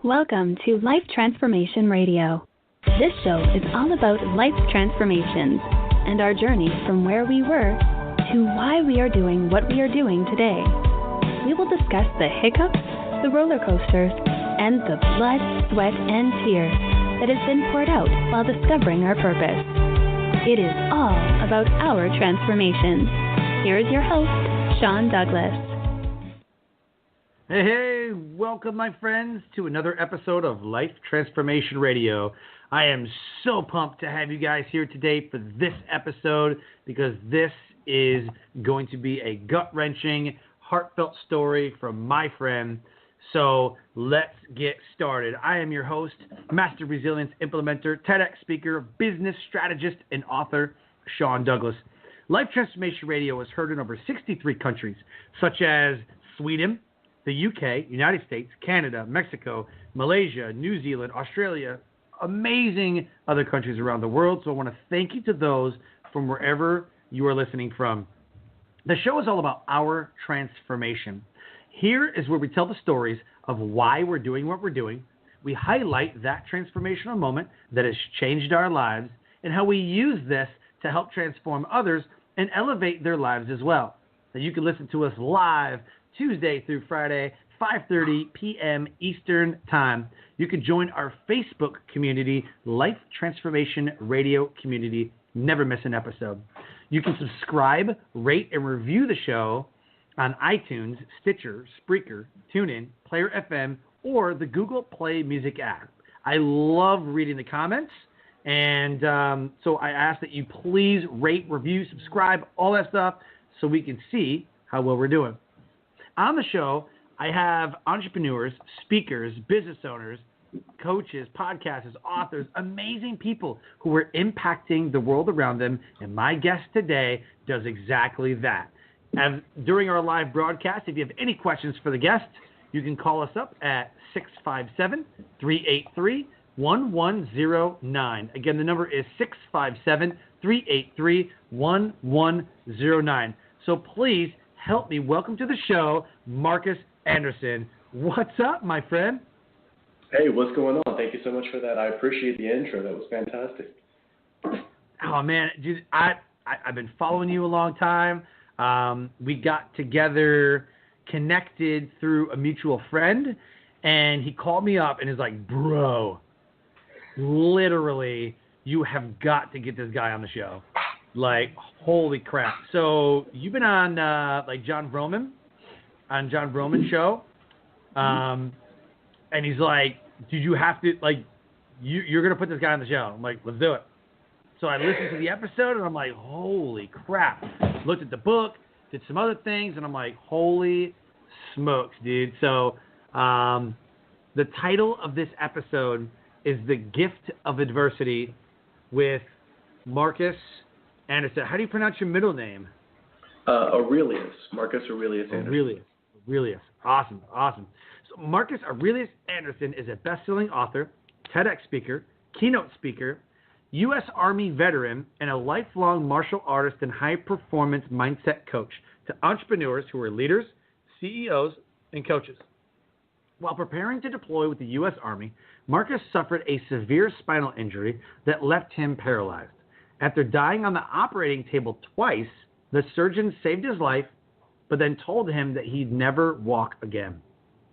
Welcome to Life Transformation Radio. This show is all about life transformations and our journey from where we were to why we are doing what we are doing today. We will discuss the hiccups, the roller coasters, and the blood, sweat, and tears that has been poured out while discovering our purpose. It is all about our transformations. Here is your host, Sean Douglas. Hey, welcome my friends to another episode of Life Transformation Radio. I am so pumped to have you guys here today for this episode because this is going to be a gut-wrenching, heartfelt story from my friend. So let's get started. I am your host, Master Resilience Implementer, TEDx Speaker, business strategist, and author, Sean Douglas. Life Transformation Radio is heard in over 63 countries, such as Sweden, the UK, United States, Canada, Mexico, Malaysia, New Zealand, Australia, amazing other countries around the world. So I want to thank you to those from wherever you are listening from. The show is all about our transformation. Here is where we tell the stories of why we're doing what we're doing. We highlight that transformational moment that has changed our lives and how we use this to help transform others and elevate their lives as well. Now you can listen to us live Tuesday through Friday, 5:30 p.m. Eastern Time. You can join our Facebook community, Life Transformation Radio Community. Never miss an episode. You can subscribe, rate, and review the show on iTunes, Stitcher, Speaker, TuneIn, Player FM, or the Google Play Music app. I love reading the comments, and so I ask that you please rate, review, subscribe, all that stuff, so we can see how well we're doing. On the show, I have entrepreneurs, speakers, business owners, coaches, podcasters, authors, amazing people who are impacting the world around them, and my guest today does exactly that. And during our live broadcast, if you have any questions for the guest, you can call us up at 657-383-1109. Again, the number is 657-383-1109. So please help me welcome to the show, Marcus Anderson. What's up, my friend? Hey, what's going on? Thank you so much for that. I appreciate the intro. That was fantastic. Oh, man, dude, I've been following you a long time. We got together, connected through a mutual friend, and he called me up and is like, bro, literally, you have got to get this guy on the show. Like, holy crap. So you've been on, John Vroman show. And he's like, did you have to, you're going to put this guy on the show. I'm like, let's do it. So I listened to the episode, and I'm like, holy crap. Looked at the book, did some other things, and I'm like, holy smokes, dude. So the title of this episode is The Gift of Adversity with Marcus Anderson. How do you pronounce your middle name? Aurelius. Marcus Aurelius Anderson. Aurelius. Awesome. So Marcus Aurelius Anderson is a bestselling author, TEDx speaker, keynote speaker, U.S. Army veteran, and a lifelong martial artist and high-performance mindset coach to entrepreneurs who are leaders, CEOs, and coaches. While preparing to deploy with the U.S. Army, Marcus suffered a severe spinal injury that left him paralyzed. After dying on the operating table twice, the surgeon saved his life, but then told him that he'd never walk again.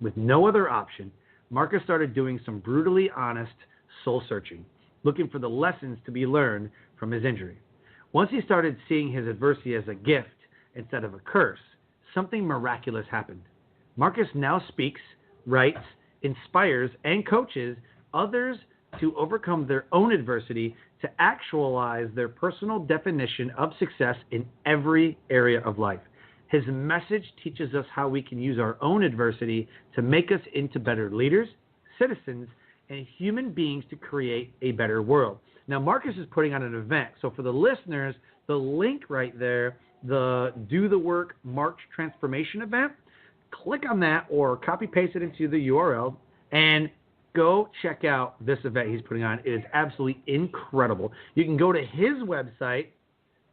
With no other option, Marcus started doing some brutally honest soul searching, looking for the lessons to be learned from his injury. Once he started seeing his adversity as a gift instead of a curse, something miraculous happened. Marcus now speaks, writes, inspires, and coaches others to overcome their own adversity to actualize their personal definition of success in every area of life. His message teaches us how we can use our own adversity to make us into better leaders, citizens, and human beings to create a better world. Now, Marcus is putting on an event. So for the listeners, the link right there, the Do the Work March Transformation event, click on that or copy paste it into the URL and go check out this event he's putting on. It is absolutely incredible. You can go to his website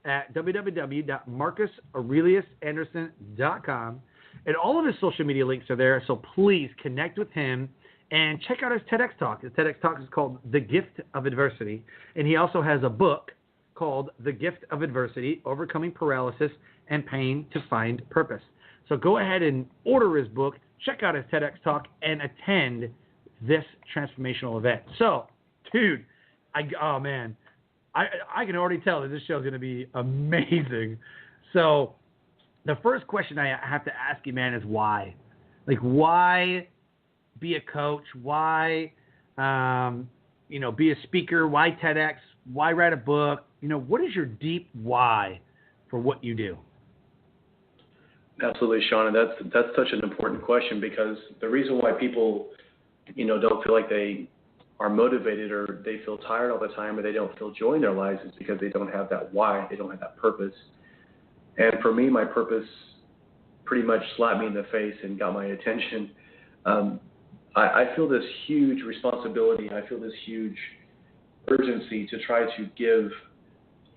at www.marcusaureliusanderson.com, and all of his social media links are there, so please connect with him And check out his TEDx talk. His TEDx talk is called The Gift of Adversity. And he also has a book called The Gift of Adversity, Overcoming Paralysis and Pain to Find Purpose. So go ahead and order his book, check out his TEDx talk, and attend this transformational event. So, dude, I can already tell that this show is going to be amazing. So the first question I have to ask you, man, is why? Like, why be a coach? Why, be a speaker? Why TEDx? Why write a book? What is your deep why for what you do? Absolutely, Sean, and that's such an important question, because the reason why people, don't feel like they are motivated, or they feel tired all the time, or they don't feel joy in their lives, is because they don't have that why, they don't have that purpose. And for me, my purpose pretty much slapped me in the face and got my attention. I feel this huge responsibility. I feel this huge urgency to try to give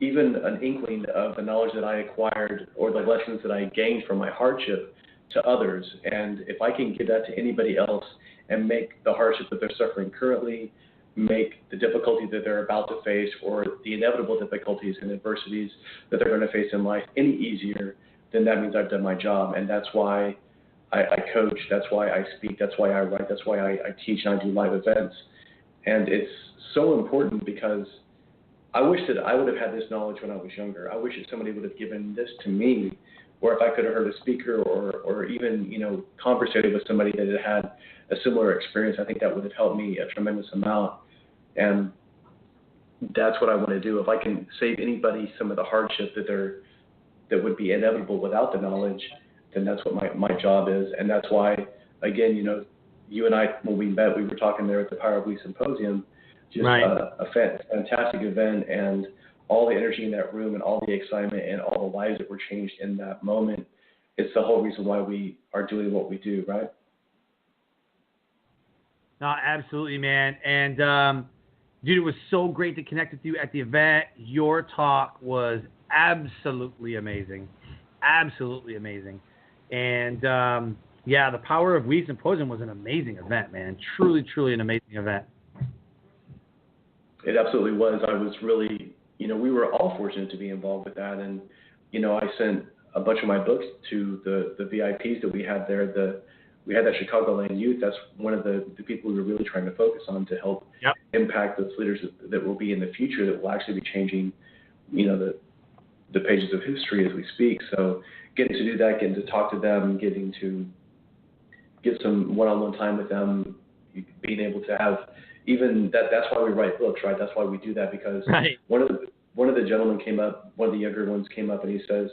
even an inkling of the knowledge that I acquired, or the lessons that I gained from my hardship, to others. And if I can give that to anybody else and make the hardship that they're suffering currently, make the difficulty that they're about to face, or the inevitable difficulties and adversities that they're going to face in life, any easier, then that means I've done my job. And that's why I coach, that's why I speak, that's why I write, that's why I teach and I do live events. And it's so important, because I wish that I would have had this knowledge when I was younger. I wish that somebody would have given this to me, or if I could have heard a speaker, or even, conversated with somebody that had a similar experience. I think that would have helped me a tremendous amount. And that's what I want to do. If I can save anybody some of the hardship that would be inevitable without the knowledge, then that's what my job is. And that's why, again, you and I, when we met, we were talking there at the Power of We Symposium. Just right. A fantastic event, and all the energy in that room, and all the excitement, and all the lives that were changed in that moment. It's the whole reason why we are doing what we do, right? No, absolutely, man. And, dude, it was so great to connect with you at the event. Your talk was absolutely amazing. Absolutely amazing. And, the Power of We Symposium was an amazing event, man. Truly, truly an amazing event. It absolutely was. I was really, we were all fortunate to be involved with that. And, I sent a bunch of my books to the VIPs that we had there. We had that Chicagoland youth. That's one of the people we were really trying to focus on, to help impact those leaders that will be in the future, that will actually be changing, the pages of history as we speak. So getting to do that, getting to talk to them, getting to get some one-on-one time with them, being able to have even that's why we write books, right? That's why we do that, because one of the gentlemen came up, one of the younger ones came up, and he says,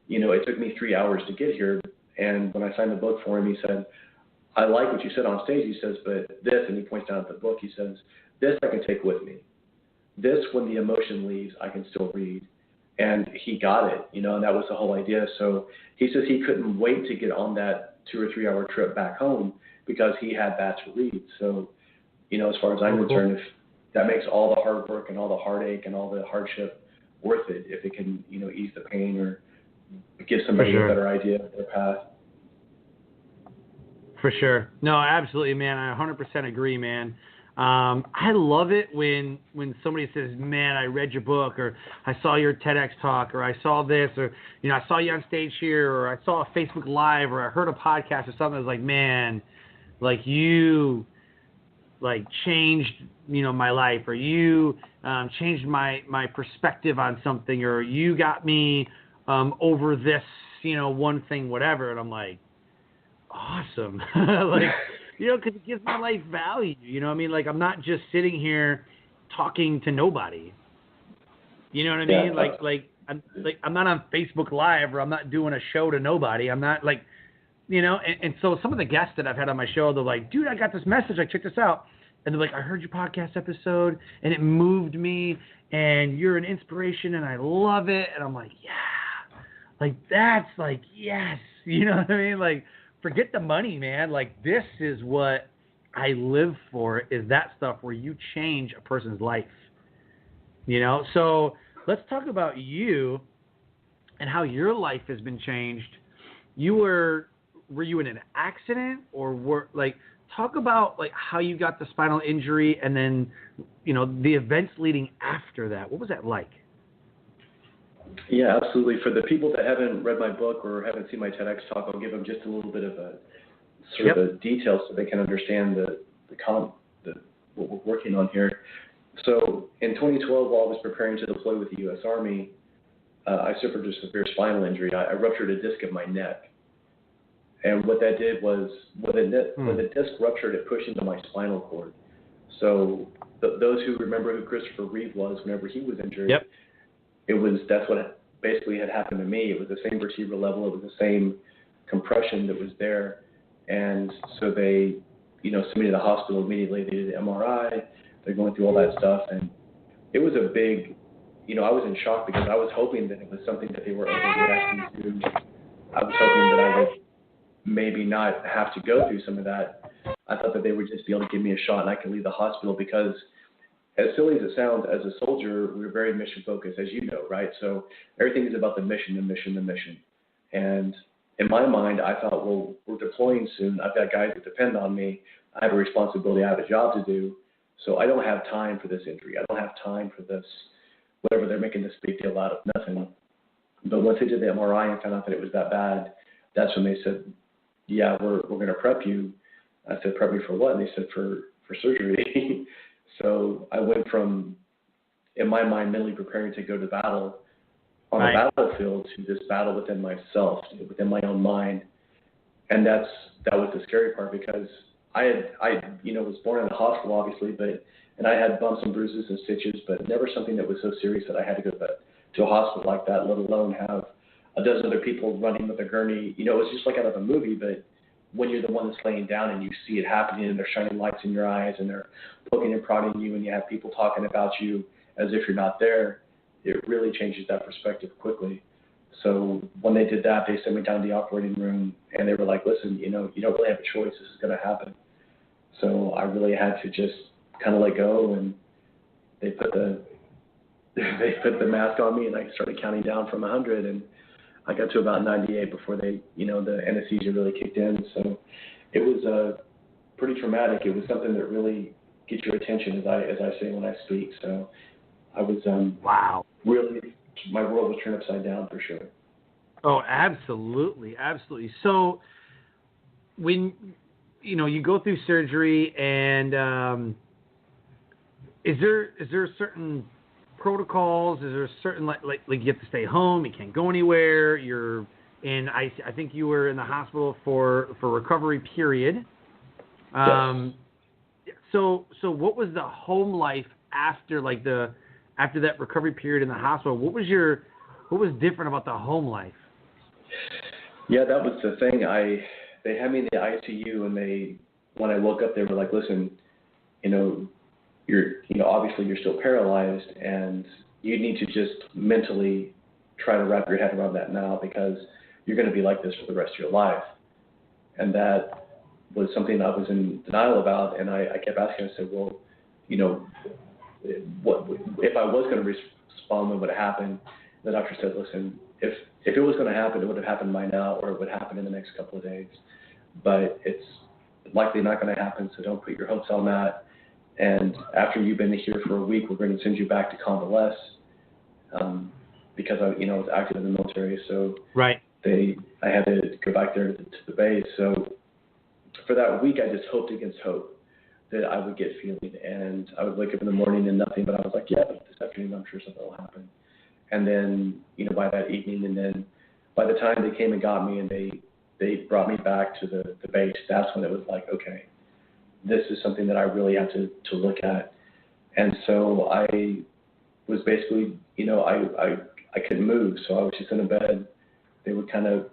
it took me 3 hours to get here. And when I signed the book for him, he said, I like what you said on stage. He says, but this, and he points down at the book, he says, this I can take with me. This, when the emotion leaves, I can still read. And he got it, and that was the whole idea. So he says he couldn't wait to get on that 2 or 3 hour trip back home, because he had that to read. So, as far as I'm concerned, if that makes all the hard work and all the heartache and all the hardship worth it, if it can, ease the pain or give somebody a better idea of their path. For sure. No, absolutely, man. I 100% agree, man. I love it when somebody says, man, I read your book, or I saw your TEDx talk, or I saw this, or, I saw you on stage here, or I saw a Facebook Live, or I heard a podcast or something that was like, man, like you changed, my life, or you changed my perspective on something, or you got me over this, one thing, whatever. And I'm like, awesome. Because it gives my life value. I mean? Like, I'm not just sitting here talking to nobody. You know what I mean? I'm not on Facebook Live, or I'm not doing a show to nobody. I'm not and so some of the guests that I've had on my show, they're like, dude, I got this message. I checked this out. And they're like, I heard your podcast episode, and it moved me, and you're an inspiration, and I love it. And I'm like, yeah. That's yes. You know what I mean? Like, forget the money, man. Like, this is what I live for, is that stuff where you change a person's life. So let's talk about you and how your life has been changed. Were you in an accident, or talk about like how you got the spinal injury and then, the events leading after that. What was that like? Yeah, absolutely. For the people that haven't read my book or haven't seen my TEDx talk, I'll give them just a little bit of a sort of a detail so they can understand what we're working on here. So in 2012, while I was preparing to deploy with the U.S. Army, I suffered a severe spinal injury. I ruptured a disc in my neck. And what that did was, when the disc ruptured, it pushed into my spinal cord. So those who remember who Christopher Reeve was whenever he was injured, that's what basically had happened to me. It was the same vertebral level. It was the same compression that was there. And so they, sent me to the hospital immediately. They did the MRI. They're going through all that stuff. And it was a big, I was in shock because I was hoping that it was something that they were overreacting to. I was hoping that I would maybe not have to go through some of that. I thought that they would just be able to give me a shot and I could leave the hospital because, as silly as it sounds, as a soldier, we're very mission focused, as you know, right? So everything is about the mission, the mission, the mission. And in my mind, I thought, well, we're deploying soon. I've got guys that depend on me. I have a responsibility. I have a job to do. So I don't have time for this injury. I don't have time for this, whatever they're making this big deal out of nothing. But once they did the MRI and found out that it was that bad, that's when they said, yeah, we're going to prep you. I said, prep me for what? And they said, for surgery. So I went from, in my mind, mentally preparing to go to battle on the battlefield to this battle within myself, within my own mind. And that was the scary part because I was born in a hospital, obviously, and I had bumps and bruises and stitches, but never something that was so serious that I had to go to a hospital like that, let alone have a dozen other people running with a gurney. It was just like out of a movie, but when you're the one that's laying down and you see it happening and they're shining lights in your eyes and they're poking and prodding you and you have people talking about you as if you're not there, it really changes that perspective quickly. So when they did that, they sent me down to the operating room and they were like, listen, you don't really have a choice. This is going to happen. So I really had to just kind of let go, and they put the mask on me and I started counting down from 100, and I got to about 98 before the anesthesia really kicked in. So it was pretty traumatic. It was something that really gets your attention, as I say when I speak. So I was really, my world was turned upside down for sure. Oh, absolutely, absolutely. So when you go through surgery, and is there certain protocols? Is there certain like you have to stay home, you can't go anywhere, you're in I think you were in the hospital for recovery period. Yes. So what was the home life after after that recovery period in the hospital? What was different about the home life? Yeah, that was the thing. They had me in the ICU, and when I woke up, they were like, listen, obviously you're still paralyzed, and you need to just mentally try to wrap your head around that now, because you're going to be like this for the rest of your life. And that was something I was in denial about, and I kept asking. I said, well, what if I was going to respond, what would happen? The doctor said, listen, if it was going to happen, it would have happened by now, or it would happen in the next couple of days. But it's likely not going to happen, so don't put your hopes on that. And after you've been here for a week, we're going to send you back to convalesce, because I was active in the military. So I had to go back there to the base. So for that week, I just hoped against hope that I would get feeling. And I would wake up in the morning and nothing, but I was like, yeah, this afternoon I'm sure something will happen. And then, by that evening, and then by the time they came and got me and they brought me back to the base, that's when it was like, okay, this is something that I really have to look at. And so I was basically, I couldn't move, so I was just in a bed. They would kind of,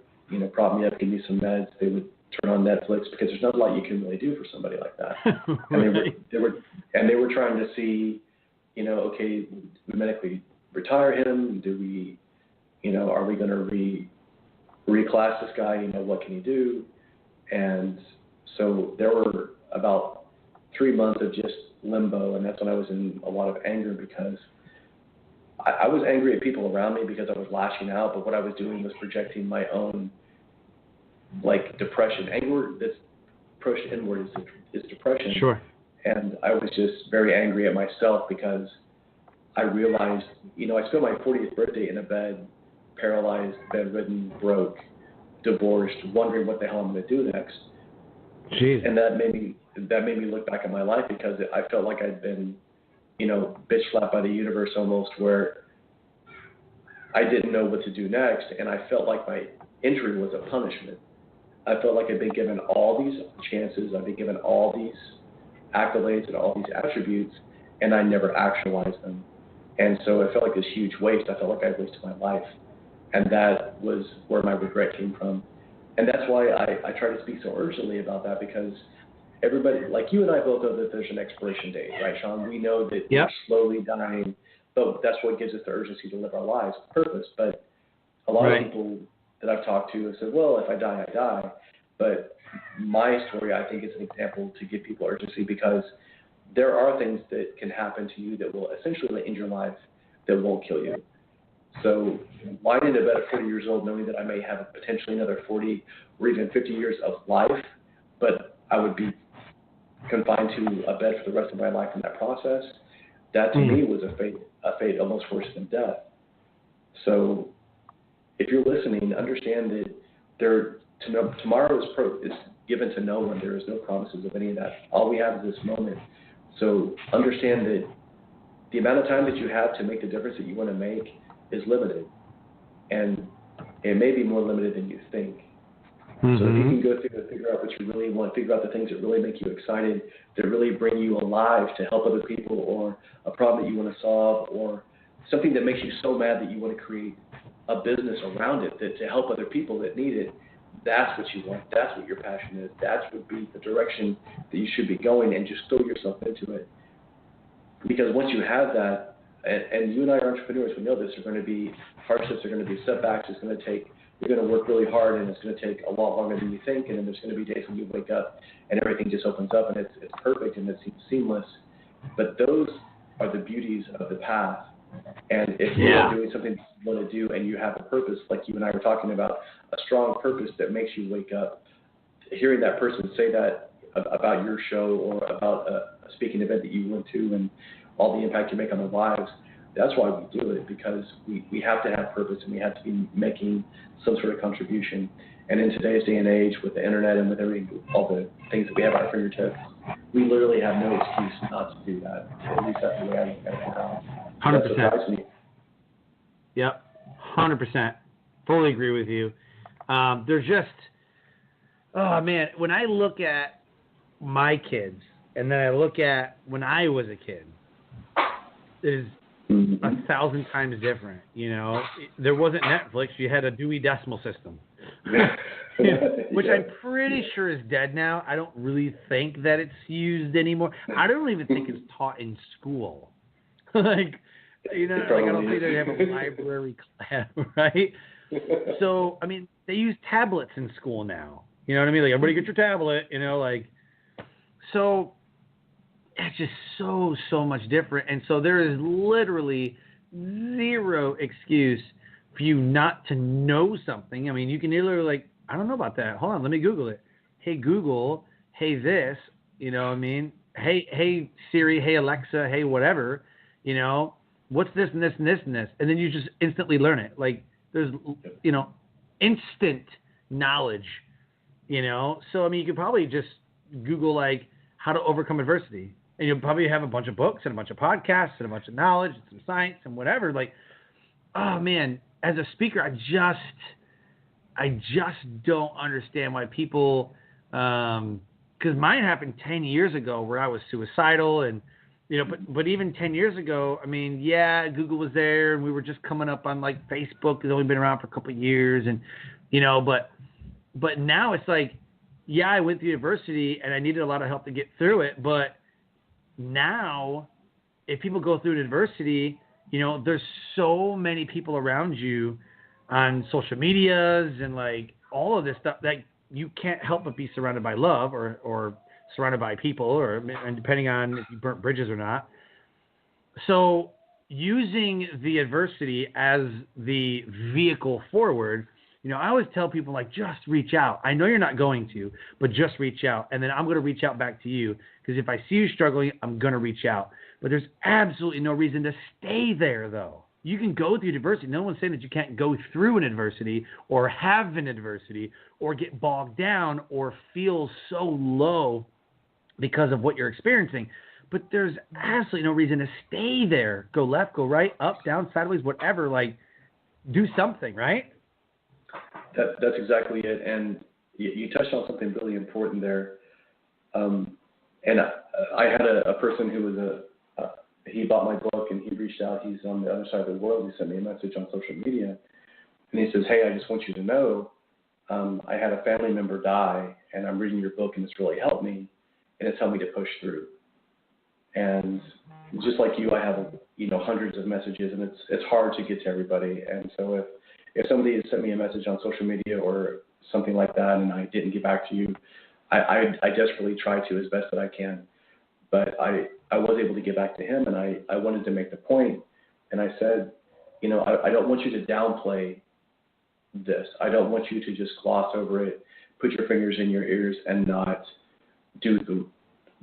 prop me up, give me some meds. They would turn on Netflix, because there's not a lot you can really do for somebody like that. And they were trying to see, okay, we medically retire him? Do we, are we going to reclass this guy? What can he do? And so there were about 3 months of just limbo, and that's when I was in a lot of anger, because I was angry at people around me because I was lashing out, but what I was doing was projecting my own depression. Anger that's push inward is depression. Sure. And I was just very angry at myself because I realized, I spent my 40th birthday in a bed, paralyzed, bedridden, broke, divorced, wondering what the hell I'm going to do next. Jeez. And that made me look back at my life because I felt like I'd been, bitch slapped by the universe almost, where I didn't know what to do next, and I felt like my injury was a punishment. I felt like I'd been given all these chances, I'd been given all these accolades and all these attributes, and I never actualized them. And so it felt like this huge waste. I felt like I wasted my life. And that was where my regret came from. And that's why I try to speak so urgently about that, because everybody, like you and I both know that there's an expiration date, right, Sean? We know that we're slowly dying, but that's what gives us the urgency to live our lives, purpose. But a lot of people that I've talked to have said, well, if I die, I die. But my story, I think, is an example to give people urgency, because there are things that can happen to you that will essentially end your life that won't kill you. So lying in a bed at 40 years old, knowing that I may have potentially another 40 or even 50 years of life, but I would be confined to a bed for the rest of my life in that process, that to me was a fate almost worse than death. So if you're listening, understand that tomorrow is given to no one. There is no promises of any of that. All we have is this moment. So understand that the amount of time that you have to make the difference that you want to make is limited. And it may be more limited than you think. So if you can go through and figure out what you really want, figure out the things that really make you excited, that really bring you alive to help other people, or a problem that you want to solve, or something that makes you so mad that you want to create a business around it to help other people that need it, that's what you want. That's what your passion is. That would be the direction that you should be going, and just throw yourself into it. Because once you have that, and you and I are entrepreneurs, we know this, there are going to be hardships, there are going to be setbacks, you're going to work really hard, and it's going to take a lot longer than you think, and then there's going to be days when you wake up and everything just opens up and it's perfect and it seems seamless. But those are the beauties of the path. And if you're doing something you want to do and you have a purpose, like you and I were talking about, a strong purpose that makes you wake up, hearing that person say that about your show or about a speaking event that you went to and all the impact you make on their lives, that's why we do it, because we have to have purpose and we have to be making some sort of contribution. And in today's day and age, with the internet and with all the things that we have at our fingertips, we literally have no excuse not to do that. At least that's the way I look at it now. 100%. Yep, 100%. Fully agree with you. There's just, oh man, when I look at my kids and then I look at when I was a kid, it is 1,000 times different. There wasn't Netflix. You had a Dewey Decimal System, which I'm pretty sure is dead now. I don't really think that it's used anymore. I don't even think it's taught in school. I don't think they have a library class, right? So, I mean, they use tablets in school now. You know what I mean? Like, everybody get your tablet, so it's just so much different. And so there is literally zero excuse for you not to know something. I mean, you can literally I don't know about that. Hold on, let me Google it. Hey, Google, hey, this, Hey, Siri, hey, Alexa, hey, whatever, what's this and this and this and this? And then you just instantly learn it. Like, there's, instant knowledge, So, I mean, you could probably just Google, how to overcome adversity. And you'll probably have a bunch of books and a bunch of podcasts and a bunch of knowledge and some science and whatever. Oh man, as a speaker, I just don't understand why people, because mine happened 10 years ago where I was suicidal and, but even 10 years ago, I mean, yeah, Google was there and we were just coming up on Facebook. It's only been around for a couple of years and, but now it's yeah, I went through university and I needed a lot of help to get through it, but now, if people go through adversity, there's so many people around you on social medias and all of this stuff that you can't help but be surrounded by love or surrounded by people, and depending on if you burnt bridges or not. So using the adversity as the vehicle forward I always tell people, like, just reach out. I know you're not going to, but just reach out. And then I'm going to reach out back to you, because if I see you struggling, I'm going to reach out. But there's absolutely no reason to stay there, though. You can go through adversity. No one's saying that you can't go through an adversity or have an adversity or get bogged down or feel so low because of what you're experiencing. But there's absolutely no reason to stay there. Go left, go right, up, down, sideways, whatever. Like, do something, right? That's exactly it. And you touched on something really important there. And I had a person who was he bought my book and he reached out. He's on the other side of the world. He sent me a message on social media. And he says, hey, I just want you to know, I had a family member die, and I'm reading your book, and it's really helped me, and it's helped me to push through. And just like you, I have, hundreds of messages, and it's hard to get to everybody. And so if somebody had sent me a message on social media or something like that, and I didn't get back to you, I desperately try to as best that I can. But I was able to get back to him, and I wanted to make the point, and I said, I don't want you to downplay this. I don't want you to just gloss over it, put your fingers in your ears, and not do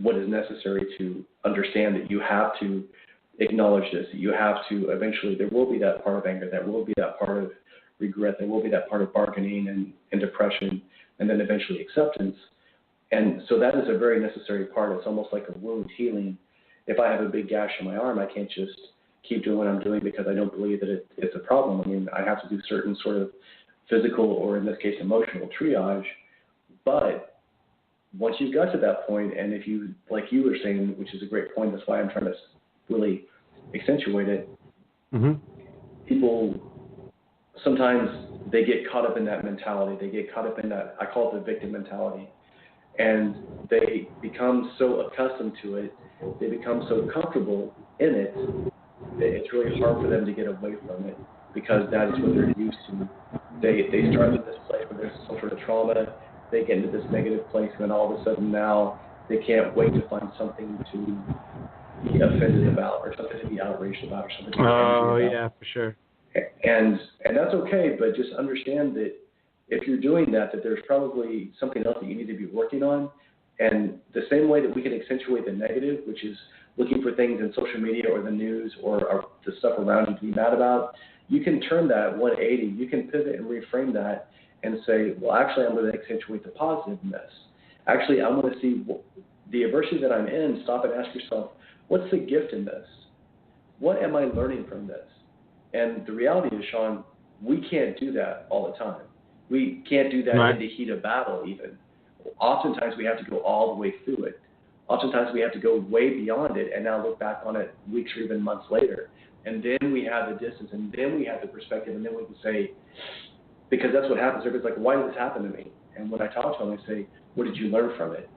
what is necessary to understand that you have to acknowledge this, that you have to eventually, there will be that part of anger, there will be that part of regret, there will be that part of bargaining and depression, and then eventually acceptance. And so that is a very necessary part. It's almost like a wound healing. If I have a big gash in my arm, I can't just keep doing what I'm doing because I don't believe that it's a problem. I mean, I have to do certain sort of physical, or in this case, emotional triage. But once you've got to that point, and if you, like you were saying, which is a great point, that's why I'm trying to really accentuate it, people sometimes they get caught up in that mentality. They get caught up in that, I call it the victim mentality. And they become so accustomed to it, they become so comfortable in it, that it's really hard for them to get away from it, because that is what they're used to. They start in this place where there's some sort of trauma, they get into this negative place, and then all of a sudden now they can't wait to find something to be offended about, or something to be outraged about, or something to be angry about. Yeah, for sure. And that's okay, but just understand that if you're doing that there's probably something else that you need to be working on. And the same way that we can accentuate the negative, which is looking for things in social media or the news or the stuff around you to be mad about, you can turn that 180. You can pivot and reframe that and say, well, actually, I'm going to accentuate the positiveness. Actually, I'm going to see the adversity that I'm in. Stop and ask yourself, what's the gift in this? What am I learning from this? And the reality is, Sean, we can't do that all the time. We can't do that in the heat of battle even. Oftentimes we have to go all the way through it. Oftentimes we have to go way beyond it and now look back on it weeks or even months later. And then we have the distance, and then we have the perspective, and then we can say, because that's what happens. Everybody's like, why did this happen to me? And when I talk to them, I say, what did you learn from it?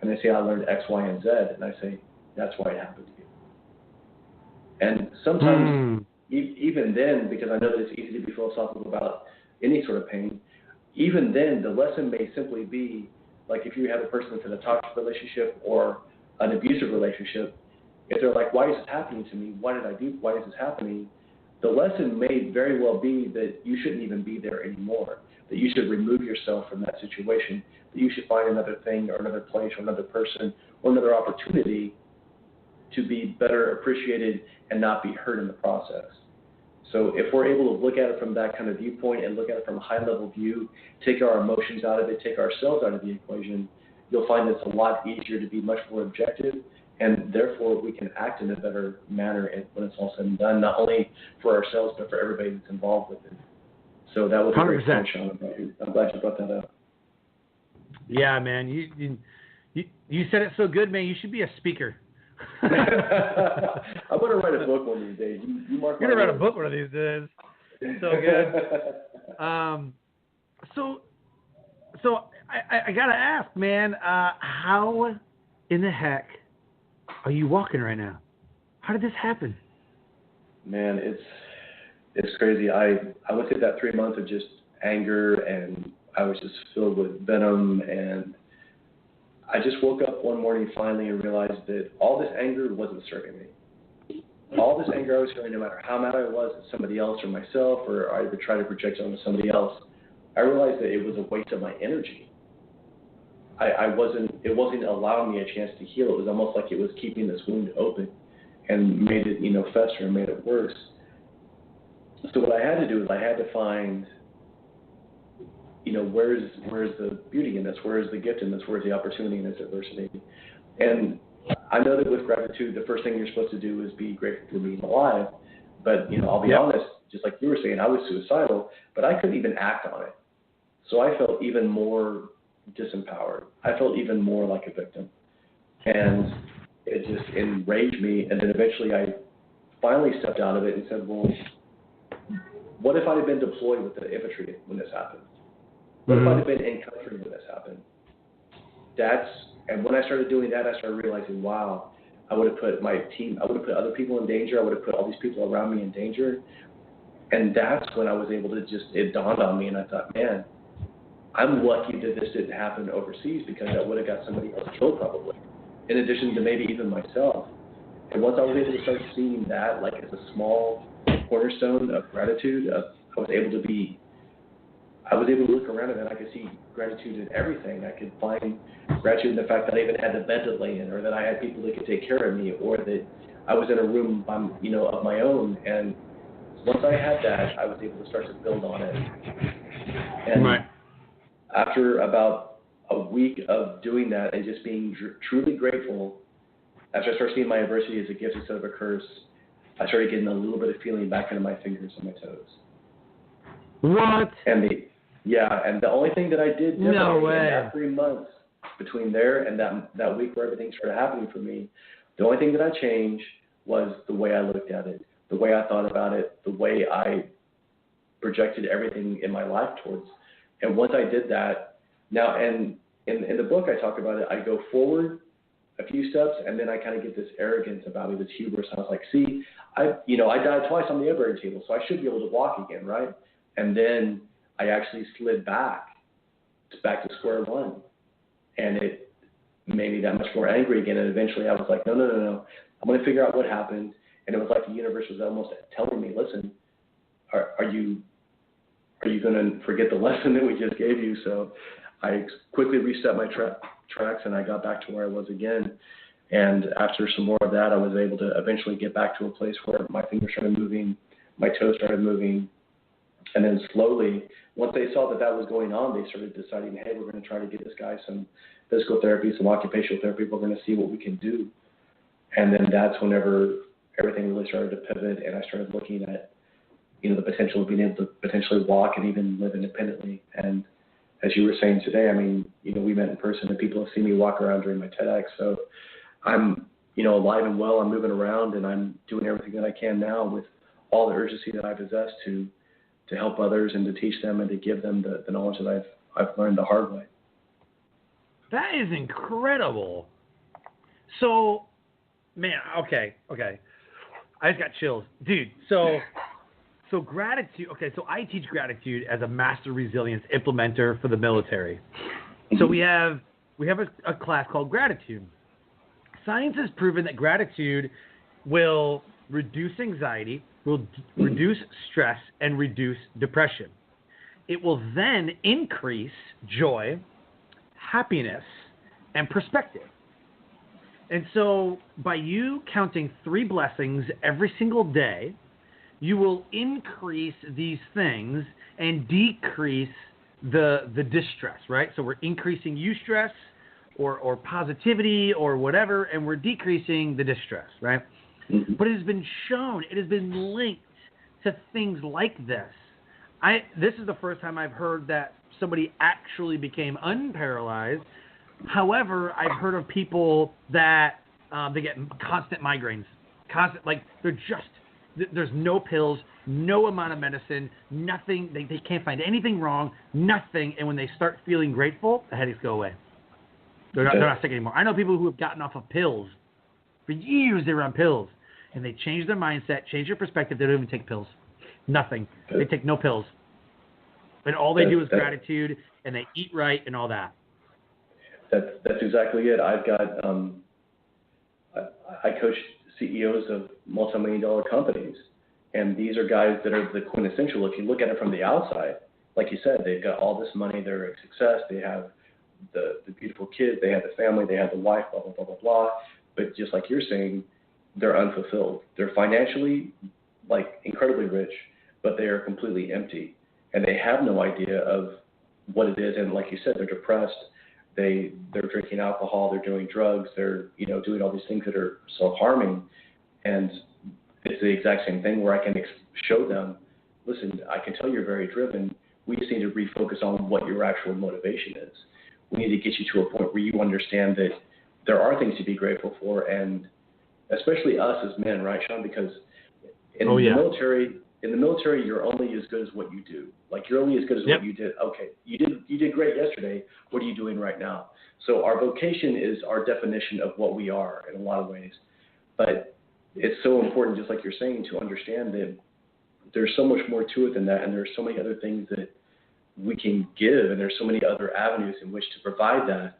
And they say, I learned X, Y, and Z. And I say, that's why it happened to you. And sometimes, even then, because I know that it's easy to be philosophical about any sort of pain, even then, the lesson may simply be, like if you have a person that's in a toxic relationship or an abusive relationship, if they're like, why is this happening to me? Why is this happening? The lesson may very well be that you shouldn't even be there anymore, that you should remove yourself from that situation, that you should find another thing or another place or another person or another opportunity to be better appreciated and not be hurt in the process. So if we're able to look at it from that kind of viewpoint and look at it from a high-level view, take our emotions out of it, take ourselves out of the equation, you'll find it's a lot easier to be much more objective, and therefore we can act in a better manner when it's all said and done, not only for ourselves but for everybody that's involved with it. So that was a great point, Sean. I'm glad you brought that up. Yeah, man. You said it so good, man. You should be a speaker. I'm going to write a book one of these days. You mark You're going to write a book one of these days. So good. So I got to ask, man, how in the heck are you walking right now? How did this happen? Man, it's crazy. I went through that 3 months of just anger, and I was just filled with venom, and I just woke up one morning finally and realized that all this anger wasn't serving me. All this anger I was feeling, no matter how mad I was at somebody else or myself, or I would try to project it onto somebody else, I realized that it was a waste of my energy. It wasn't allowing me a chance to heal. It was almost like it was keeping this wound open and made it, fester and made it worse. So what I had to do is I had to find, where's the beauty in this? Where's the gift in this? Where's the opportunity in this adversity? And I know that with gratitude, the first thing you're supposed to do is be grateful for being alive. But, I'll be honest, just like you were saying, I was suicidal, but I couldn't even act on it. So I felt even more disempowered. I felt even more like a victim. And it just enraged me. And then eventually I finally stepped out of it and said, well, what if I had been deployed with the infantry when this happened? What if I had been in country when this happened? And when I started doing that, I started realizing, wow, I would have put my team, I would have put other people in danger. I would have put all these people around me in danger. And that's when I was able to it dawned on me, and I thought, man, I'm lucky that this didn't happen overseas, because I would have got somebody else killed probably, in addition to maybe even myself. And once I was able to start seeing that like as a small cornerstone of gratitude, I was able to look around and I could see gratitude in everything. I could find gratitude in the fact that I even had the bed to lay in, or that I had people that could take care of me, or that I was in a room, of my own. And once I had that, I was able to start to build on it. And after about a week of doing that and just being truly grateful, after I started seeing my adversity as a gift instead of a curse, I started getting a little bit of feeling back into my fingers and my toes. What? And the only thing that I did differently in that 3 months between there and that week where everything started happening for me, the only thing that I changed was the way I looked at it, the way I thought about it, the way I projected everything in my life towards. And once I did that, now, and in the book I talk about it, I go forward a few steps, and then I kind of get this arrogance about me, this hubris. I was like, see, I died twice on the operating table, so I should be able to walk again, right? And then I actually slid back to square one, and it made me that much more angry again. And eventually I was like, no, I'm going to figure out what happened. And it was like the universe was almost telling me, listen, are you going to forget the lesson that we just gave you? So I quickly reset my tracks, and I got back to where I was again. And after some more of that, I was able to eventually get back to a place where my fingers started moving, my toes started moving. And then slowly, once they saw that was going on, they started deciding, hey, we're going to try to get this guy some physical therapy, some occupational therapy. We're going to see what we can do. And then that's whenever everything really started to pivot, and I started looking at, the potential of being able to potentially walk and even live independently. And as you were saying today, I mean, we met in person, and people have seen me walk around during my TEDx. So I'm, alive and well. I'm moving around, and I'm doing everything that I can now with all the urgency that I possess to help others and to teach them and to give them the knowledge that I've learned the hard way. That is incredible. So, man, okay. I just got chills. Dude, so gratitude, so I teach gratitude as a master resilience implementer for the military. So we have a class called gratitude. Science has proven that gratitude will reduce anxiety, will reduce stress, and reduce depression. It will then increase joy, happiness, and perspective. And so by you counting 3 blessings every single day, you will increase these things and decrease the distress, right? So we're increasing eustress or positivity or whatever, and we're decreasing the distress, right? Mm-hmm. But it has been shown, it has been linked to things like this. This is the first time I've heard that somebody actually became unparalyzed. However, I've heard of people that they get constant migraines, there's no pills, no amount of medicine, nothing. They can't find anything wrong, nothing. And when they start feeling grateful, the headaches go away. They're not sick anymore. I know people who have gotten off of pills. For years they were on pills. And they change their mindset, change their perspective. They don't even take pills. Nothing. They take no pills. And all they do is gratitude, and they eat right and all that. That's exactly it. I've got I coach CEOs of multi-million-dollar companies, and these are guys that are the quintessential. If you look at it from the outside, like you said, they've got all this money, they're a success, they have the beautiful kids, they have the family, they have the wife, blah, blah, blah, blah, blah. But just like you're saying, they're unfulfilled. They're financially, like, incredibly rich, but they are completely empty. And they have no idea of what it is. And like you said, they're depressed. They're drinking alcohol. They're doing drugs. They're, doing all these things that are self-harming. And it's the exact same thing where I can show them, listen, I can tell you're very driven. We just need to refocus on what your actual motivation is. We need to get you to a point where you understand that there are things to be grateful for, and especially us as men, right, Sean? Because in the military, you're only as good as what you do. Like, you're only as good as what you did. Okay, you did great yesterday. What are you doing right now? So our vocation is our definition of what we are in a lot of ways. But it's so important, just like you're saying, to understand that there's so much more to it than that, and there's so many other things that we can give, and there's so many other avenues in which to provide that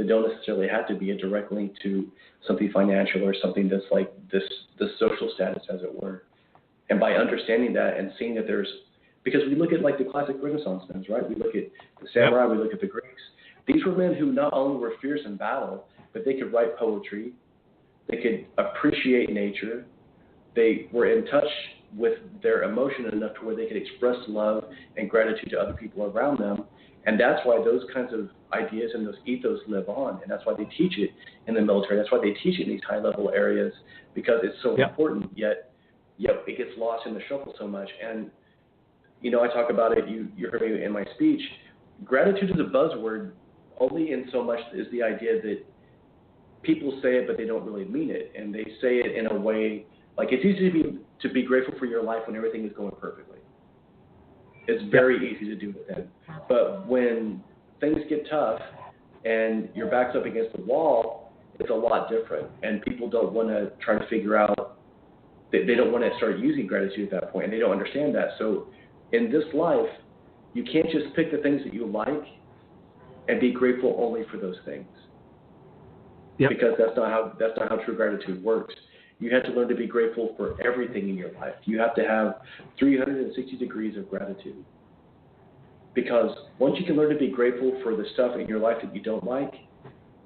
don't necessarily have to be a direct link to something financial or something that's like this social status, as it were. And by understanding that and seeing that because we look at like the classic Renaissance men, right? We look at the samurai, we look at the Greeks. These were men who not only were fierce in battle, but they could write poetry, they could appreciate nature, they were in touch with their emotion enough to where they could express love and gratitude to other people around them. And that's why those kinds of ideas and those ethos live on. And that's why they teach it in the military. That's why they teach it in these high-level areas, because it's so important, yet it gets lost in the shuffle so much. And, I talk about it, you heard me in my speech, gratitude is a buzzword only in so much as the idea that people say it, but they don't really mean it. And they say it in a way, like, it's easy to be grateful for your life when everything is going perfectly. It's very easy to do it then. But when things get tough and your back's up against the wall, it's a lot different. And people don't want to try to figure out, they don't want to start using gratitude at that point, and they don't understand that. So in this life, you can't just pick the things that you like and be grateful only for those things. Because that's not how true gratitude works. You have to learn to be grateful for everything in your life. You have to have 360 degrees of gratitude. Because once you can learn to be grateful for the stuff in your life that you don't like,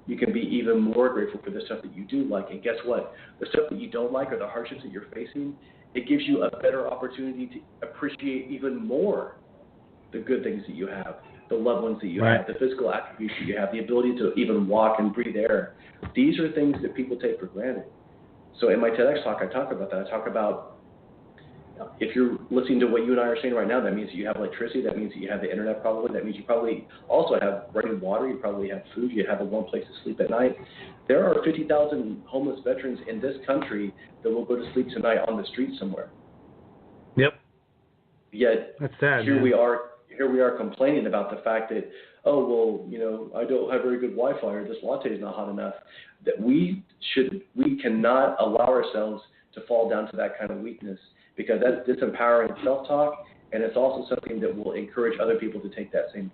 you can be even more grateful for the stuff that you do like. And guess what? The stuff that you don't like, or the hardships that you're facing, it gives you a better opportunity to appreciate even more the good things that you have, the loved ones that you have, the physical attributes that you have, the ability to even walk and breathe air. These are things that people take for granted. So in my TEDx talk, I talk about that. I talk about, if you're listening to what you and I are saying right now, that means that you have electricity, that means that you have the internet probably, that means you probably also have running water, you probably have food, you have a warm place to sleep at night. There are 50,000 homeless veterans in this country that will go to sleep tonight on the street somewhere. Yet that's sad, here we are complaining about the fact that, I don't have very good Wi-Fi, or this latte is not hot enough. That we cannot allow ourselves to fall down to that kind of weakness, because that's disempowering self-talk, and it's also something that will encourage other people to take that same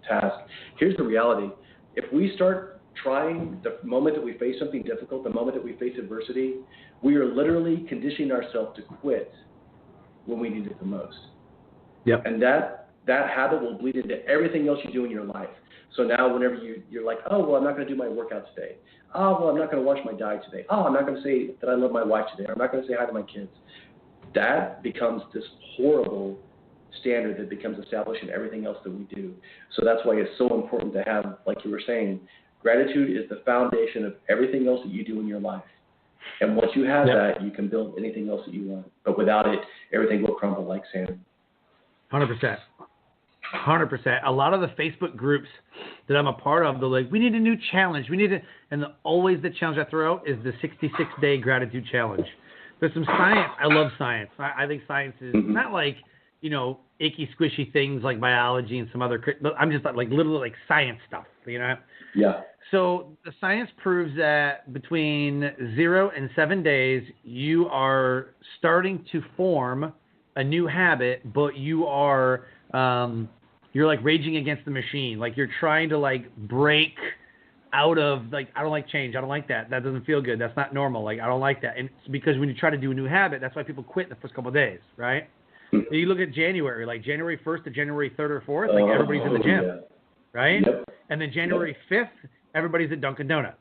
task. Here's the reality. If we start trying the moment that we face something difficult, the moment that we face adversity, we are literally conditioning ourselves to quit when we need it the most. And that habit will bleed into everything else you do in your life. So now whenever you're like, I'm not going to do my workout today. I'm not going to watch my diet today. I'm not going to say that I love my wife today. I'm not going to say hi to my kids. That becomes this horrible standard that becomes established in everything else that we do. So that's why it's so important to have, like you were saying, gratitude is the foundation of everything else that you do in your life. And once you have that, you can build anything else that you want. But without it, everything will crumble like sand. 100%. A lot of the Facebook groups that I'm a part of, they're like, we need a new challenge. Always the challenge I throw out is the 66-day gratitude challenge. There's some science. I love science. I think science is not like, icky, squishy things like biology and some other. I'm just like literally like science stuff, Yeah. So the science proves that between 0 and 7 days, you are starting to form a new habit, but you are you're like raging against the machine. Like you're trying to like break out of like, I don't like change. I don't like that. That doesn't feel good. That's not normal. Like I don't like that. And it's because when you try to do a new habit, that's why people quit in the first couple of days, right? You look at January, like January 1st to January 3rd or 4th, like everybody's in the gym, right? Yep. And then January 5th, everybody's at Dunkin' Donuts.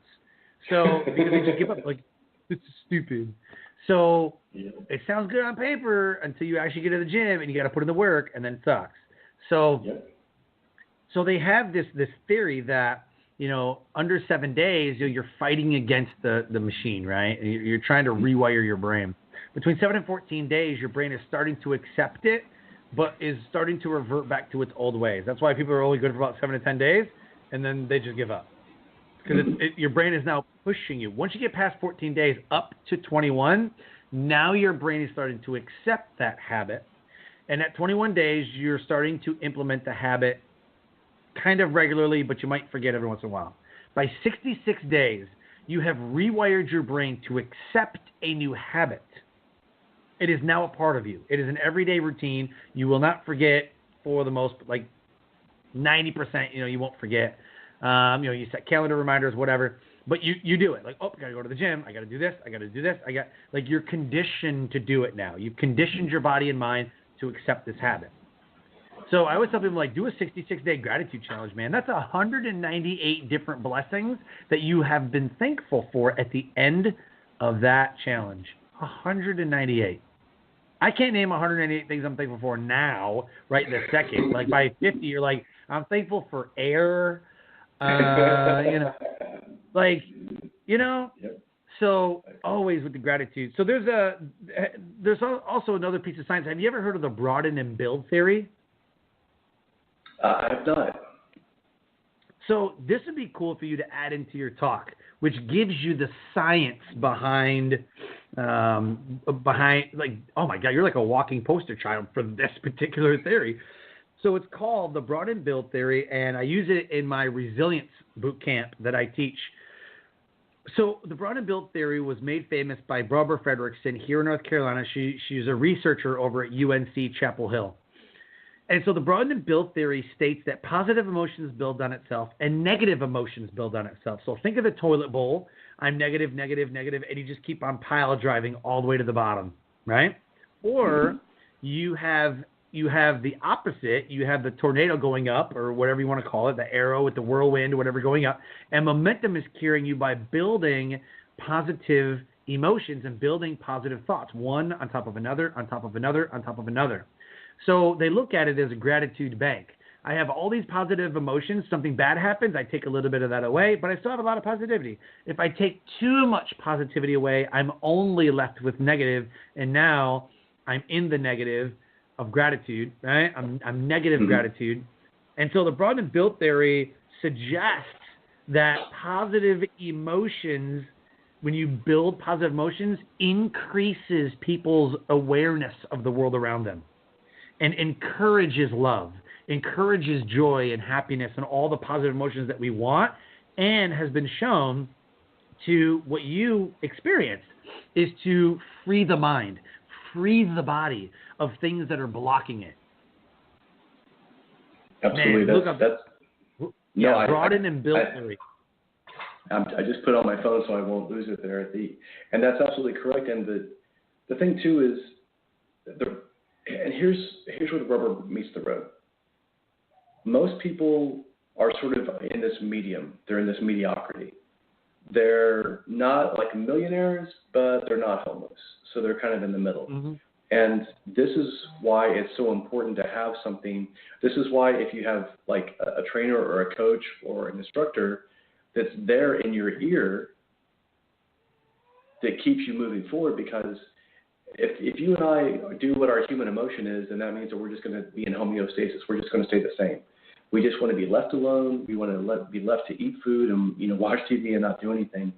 So because they just give up, like, it's stupid. So it sounds good on paper until you actually get to the gym and you got to put in the work, and then it sucks. So, so they have this theory that, you know, under 7 days, you're fighting against the machine, right? You're trying to rewire your brain. Between 7 and 14 days, your brain is starting to accept it, but is starting to revert back to its old ways. That's why people are only good for about 7 to 10 days, and then they just give up. Because your brain is now pushing you. Once you get past 14 days up to 21, now your brain is starting to accept that habit. And at 21 days, you're starting to implement the habit kind of regularly, but you might forget every once in a while. By 66 days, you have rewired your brain to accept a new habit. It is now a part of you. It is an everyday routine. You will not forget for the most, like 90%, you know, you won't forget. You know, you set calendar reminders, whatever, but you do it. Like, oh, I got to go to the gym. I got to do this. I got to do this. Like, you're conditioned to do it now. You've conditioned your body and mind to accept this habit. So I always tell people, like, do a 66-day gratitude challenge, man. That's 198 different blessings that you have been thankful for at the end of that challenge. 198. I can't name 198 things I'm thankful for now, right this second. Like, by 50, you're like, I'm thankful for air, you know, like, you know. So always with the gratitude. So there's also another piece of science. Have you ever heard of the broaden and build theory? I have not. So this would be cool for you to add into your talk, which gives you the science behind, like, oh my God, you're like a walking poster child for this particular theory. So it's called the broaden and build theory, and I use it in my resilience boot camp that I teach. So the broaden and build theory was made famous by Barbara Fredrickson here in North Carolina. She's a researcher over at UNC Chapel Hill. And so the broaden and build theory states that positive emotions build on itself and negative emotions build on itself. So think of the toilet bowl. I'm negative, negative, negative, and you just keep on pile driving all the way to the bottom, right? Or you have the opposite. You have the tornado going up, or whatever you want to call it, the arrow with the whirlwind, whatever going up, and momentum is carrying you by building positive emotions and building positive thoughts, one on top of another, on top of another, on top of another. So they look at it as a gratitude bank. I have all these positive emotions. Something bad happens, I take a little bit of that away, but I still have a lot of positivity. If I take too much positivity away, I'm only left with negative, and now I'm in the negative of gratitude, right? I'm negative gratitude. And so the broaden and build theory suggests that positive emotions, when you build positive emotions, increases people's awareness of the world around them and encourages love, encourages joy and happiness and all the positive emotions that we want, and has been shown to, what you experienced, is to free the mind, free the body of things that are blocking it. Absolutely. Man, broaden and build theory. I just put it on my phone so I won't lose it there and that's absolutely correct. And the thing too is, and here's where the rubber meets the road. Most people are sort of in this medium. They're in this mediocrity. They're not like millionaires, but they're not homeless. So they're kind of in the middle. And this is why it's so important to have something. This is why if you have like a trainer or a coach or an instructor that's there in your ear that keeps you moving forward, because if you and I do what our human emotion is, then that means that we're just going to be in homeostasis. We're just going to stay the same. We just want to be left alone. We want to be left to eat food and, you know, watch TV and not do anything.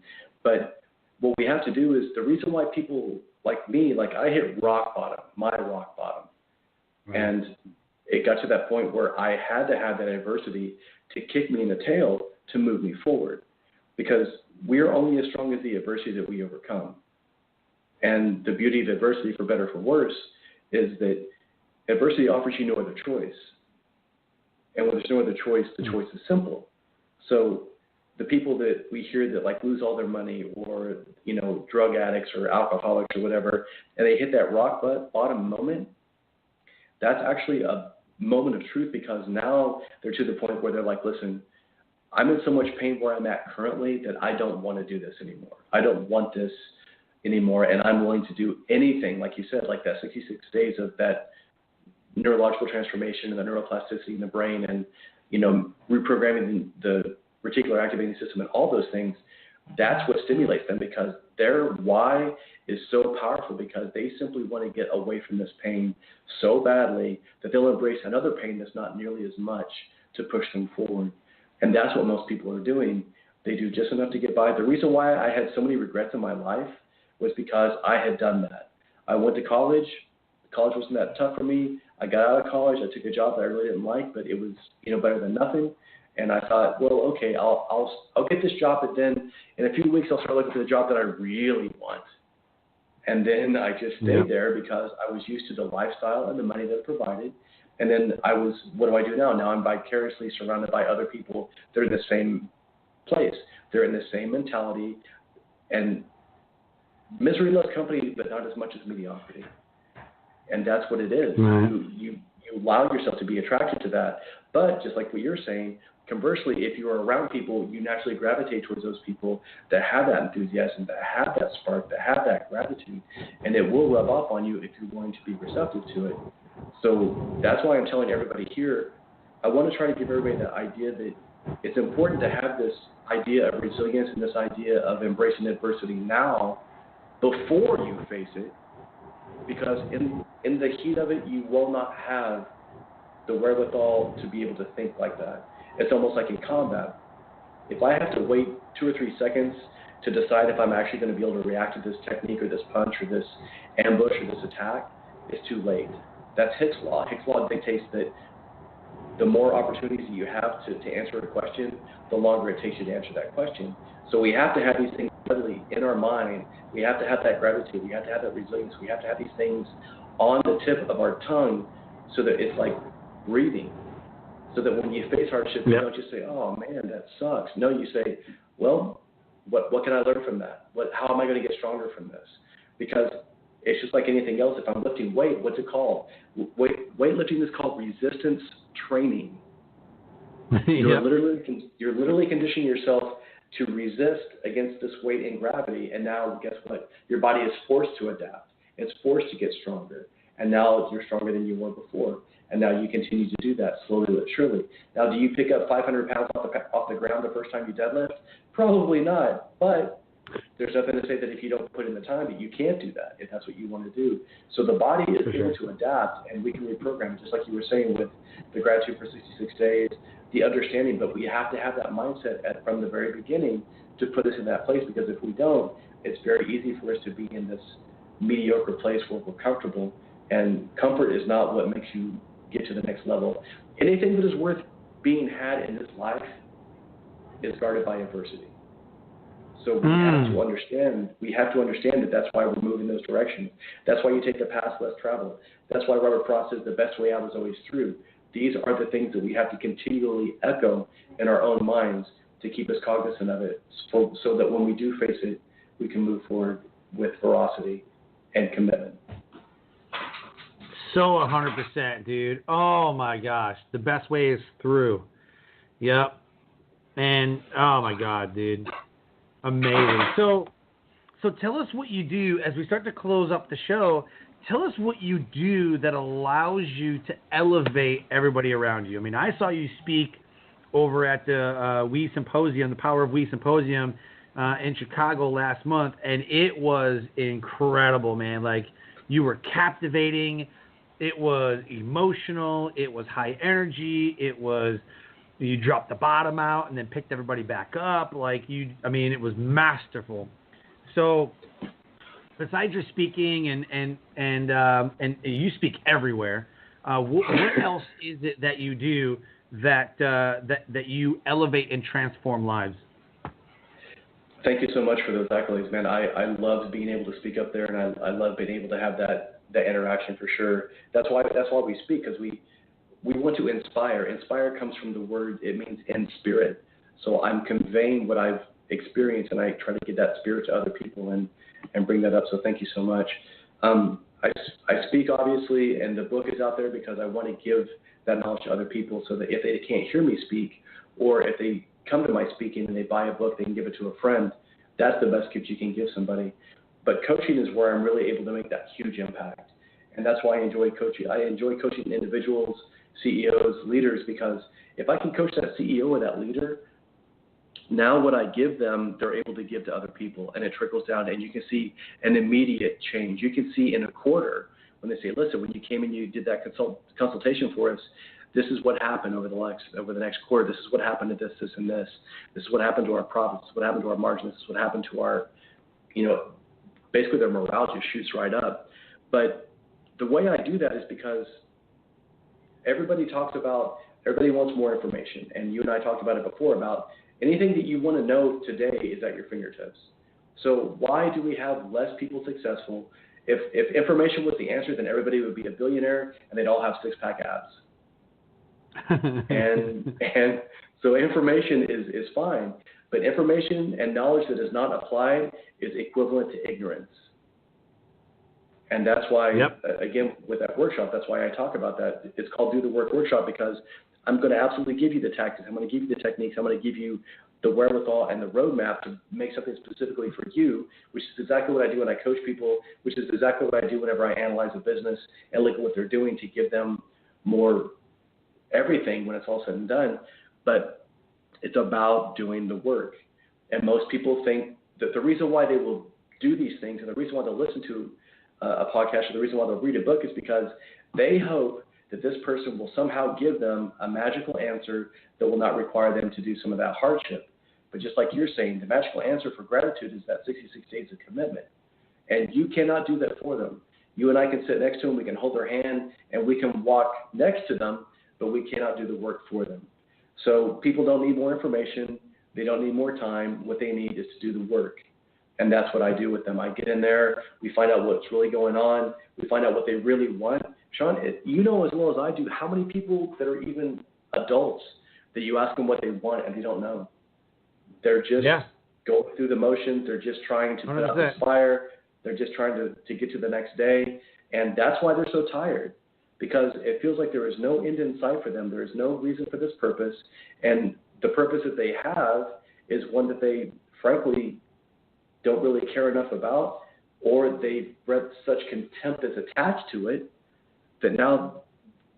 But what we have to do is, the reason why people like me, like I hit rock bottom, my rock bottom. Right. And it got to that point where I had to have that adversity to kick me in the tail to move me forward, because we're only as strong as the adversity that we overcome. And the beauty of adversity, for better or for worse, is that adversity offers you no other choice. And when there's no other choice, the choice is simple. So the people that we hear that like lose all their money, or, you know, drug addicts or alcoholics or whatever, and they hit that rock bottom moment, that's actually a moment of truth, because now they're to the point where they're like, listen, I'm in so much pain where I'm at currently that I don't want to do this anymore. I don't want this anymore, and I'm willing to do anything, like you said, like that 66 days of that neurological transformation and the neuroplasticity in the brain, and reprogramming the reticular activating system and all those things. That's what stimulates them, because their why is so powerful, because they simply want to get away from this pain so badly that they'll embrace another pain that's not nearly as much to push them forward. And that's what most people are doing. They do just enough to get by. The reason why I had so many regrets in my life was because I had done that. I went to college. College wasn't that tough for me. I got out of college. I took a job that I really didn't like, but it was better than nothing. And I thought, well, okay, I'll get this job, but then in a few weeks I'll start looking for the job that I really want. And then I just stayed there because I was used to the lifestyle and the money that it provided. And then what do I do now? Now I'm vicariously surrounded by other people that are in the same place. They're in the same mentality. And misery loves company, but not as much as mediocrity. And that's what it is. Right. You allow yourself to be attracted to that. But just like what you're saying, conversely, if you're around people, you naturally gravitate towards those people that have that enthusiasm, that have that spark, that have that gratitude. And it will rub off on you if you're willing to be receptive to it. So that's why I'm telling everybody here, I want to try to give everybody the idea that it's important to have this idea of resilience and this idea of embracing adversity now before you face it, because in the heat of it, you will not have the wherewithal to be able to think like that. It's almost like in combat. If I have to wait 2 or 3 seconds to decide if I'm actually going to be able to react to this technique or this punch or this ambush or this attack, it's too late. That's Hicks' Law. Hicks' Law dictates that the more opportunities that you have to answer a question, the longer it takes you to answer that question. So we have to have these things readily in our mind. We have to have that gratitude. We have to have that resilience. We have to have these things on the tip of our tongue so that it's like breathing. So that when you face hardship, you don't just say, oh, man, that sucks. No, you say, well, what can I learn from that? How am I going to get stronger from this? Because it's just like anything else. If I'm lifting weight, what's it called? Weightlifting is called resistance training. You're literally conditioning yourself to resist against this weight and gravity, and now guess what? Your body is forced to adapt. It's forced to get stronger, and now you're stronger than you were before. And now you continue to do that slowly but surely. Now, do you pick up 500 pounds off the ground the first time you deadlift? Probably not, but there's nothing to say that if you don't put in the time that you can't do that, if that's what you want to do. So the body is able to adapt, and we can reprogram it, just like you were saying with the gratitude for 66 days, the understanding. But we have to have that mindset from the very beginning to put us in that place, because if we don't, it's very easy for us to be in this mediocre place where we're comfortable, and comfort is not what makes you get to the next level. Anything that is worth being had in this life is guarded by adversity. So we have to understand that that's why we're moving those directions. That's why you take the path less traveled. That's why Robert Frost says the best way out is always through. These are the things that we have to continually echo in our own minds to keep us cognizant of it, so that when we do face it, we can move forward with ferocity and commitment. So 100%, dude. Oh my gosh, the best way is through. Yep. And oh my God, dude, amazing. So tell us what you do as we start to close up the show. Tell us what you do that allows you to elevate everybody around you. I mean, I saw you speak over at the We Symposium, the Power of We Symposium in Chicago last month, and it was incredible, man. Like, you were captivating. It was emotional. It was high energy. You dropped the bottom out and then picked everybody back up. It was masterful. So, besides your speaking and you speak everywhere, what else is it that you do that you elevate and transform lives? Thank you so much for those accolades, man. I love being able to speak up there, and I love being able to have that interaction for sure. That's why we speak, because we want to inspire. Inspire comes from the word, it means in spirit. So I'm conveying what I've experienced, and I try to get that spirit to other people and bring that up. So thank you so much. I speak, obviously, and the book is out there because I want to give that knowledge to other people so that if they can't hear me speak, or if they come to my speaking and they buy a book, they can give it to a friend. That's the best gift you can give somebody. But coaching is where I'm really able to make that huge impact. And that's why I enjoy coaching. I enjoy coaching individuals, CEOs, leaders, because if I can coach that CEO or that leader, now what I give them, they're able to give to other people, and it trickles down, and you can see an immediate change. You can see in a quarter when they say, listen, when you came and you did that consultation for us, this is what happened over the next quarter. This is what happened to this, this, and this. This is what happened to our profits. This is what happened to our margins. This is what happened to our, basically their morale just shoots right up. But the way I do that is because everybody wants more information, and you and I talked about it before about anything that you want to know today is at your fingertips. So why do we have less people successful? If information was the answer, then everybody would be a billionaire and they'd all have six-pack abs. and so information is fine, but information and knowledge that is not applied is equivalent to ignorance. And that's why, again, with that workshop, that's why I talk about that. It's called Do the Work Workshop, because I'm going to absolutely give you the tactics. I'm going to give you the techniques. I'm going to give you the wherewithal and the roadmap to make something specifically for you, which is exactly what I do when I coach people, which is exactly what I do whenever I analyze a business and look at what they're doing to give them more everything when it's all said and done. But it's about doing the work. And most people think that the reason why they will do these things and the reason why they'll listen to a podcast or the reason why they'll read a book is because they hope that this person will somehow give them a magical answer that will not require them to do some of that hardship. But just like you're saying, the magical answer for gratitude is that 66 days of commitment. And you cannot do that for them. You and I can sit next to them, we can hold their hand, and we can walk next to them, but we cannot do the work for them. So people don't need more information. They don't need more time. What they need is to do the work. And that's what I do with them. I get in there. We find out what's really going on. We find out what they really want. Sean, you know as well as I do how many people that are even adults that you ask them what they want and they don't know. They're just going through the motions. They're just trying to put out this fire. They're just trying to get to the next day. And that's why they're so tired, because it feels like there is no end in sight for them. There is no reason for this purpose. And the purpose that they have is one that they, frankly, don't really care enough about, or they've bred such contempt that's attached to it that now